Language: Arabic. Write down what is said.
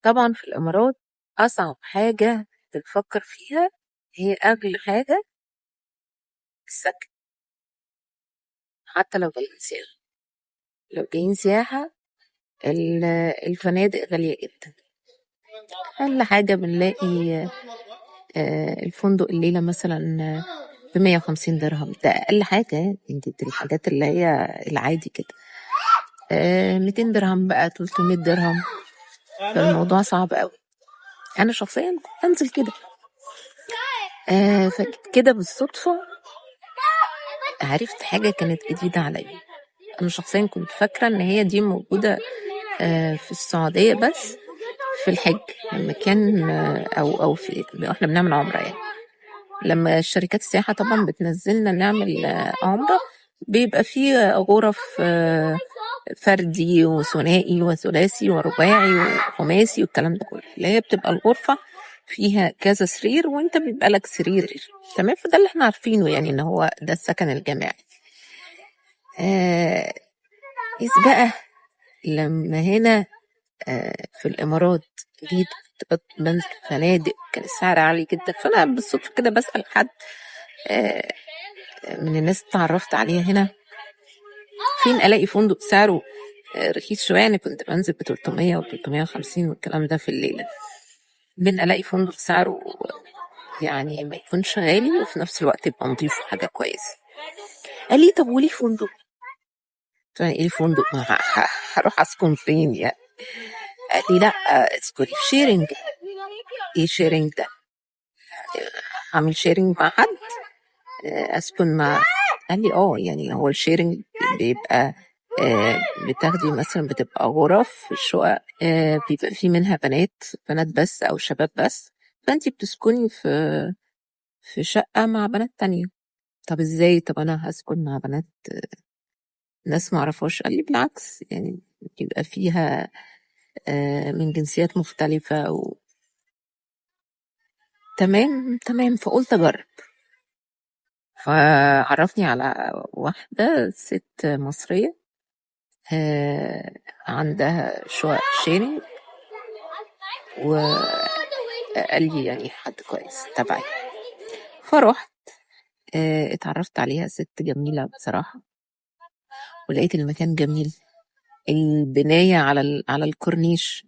طبعا في الإمارات أصعب حاجة بنفكر فيها هي أغلى حاجة السكن. حتى لو جايين سياحة، لو جايين سياحة ال- الفنادق غالية جدا. أقل حاجة بنلاقي الفندق الليلة مثلا ب150 درهم، ده أقل حاجة يعني. دي الحاجات اللي هي العادي كده. 200 درهم بقى 300 درهم، فالموضوع صعب قوي. أنا شخصيا كنت أنزل كده. فكده بالصدفة عرفت حاجة كانت جديدة عليا. أنا شخصيا كنت فاكرة إن هي دي موجودة في السعودية بس في الحج، لما كان أو في إحنا بنعمل عمرة يعني. لما الشركات السياحة طبعا بتنزلنا نعمل عمرة، بيبقى فيه غرف فردي وثنائي وثلاثي ورباعي وخماسي والكلام ده كله، اللي هي بتبقى الغرفة فيها كذا سرير وانت بيبقى لك سرير. تمام، فده اللي احنا عارفينه يعني ان هو ده السكن الجماعي. إذ بقى لما هنا في الإمارات جيت كنت بنزل فنادق كان السعر عالي جدا. فأنا بالصدفة كده بسأل حد آه، من الناس اللي اتعرفت عليها هنا فين ألاقي فندق سعره رخيص شوية. أنا كنت بنزل ب300 و350 والكلام ده في الليلة. بين ألاقي فندق سعره يعني ما يكونش غالي وفي نفس الوقت يبقى نضيف وحاجة كويسة. قال لي طب وليه فندق؟ قلت له ايه الفندق؟ ما هروح اسكن فين يعني؟ قال لي لا، اسكني في شيرنج. ايه شيرنج ده؟ هعمل شيرنج مع حد؟ اسكن مع. قال لي يعني هو الشيرنج بيبقى بتاخدي مثلا بتبقى غرف في الشقق، بيبقى في منها بنات بس او شباب بس، فانتي بتسكني في شقة مع بنات تانية. طب ازاي؟ طب انا هسكن مع بنات ناس معرفوش؟ قال لي بالعكس، يعني بيبقى فيها من جنسيات مختلفة تمام تمام. فقلت اجرب. فعرفني على واحدة ست مصرية عندها شقق شيرنج، وقال لي يعني حد كويس تبعي. فرحت اتعرفت عليها، ست جميلة بصراحة، ولقيت المكان جميل. البناية على الكورنيش.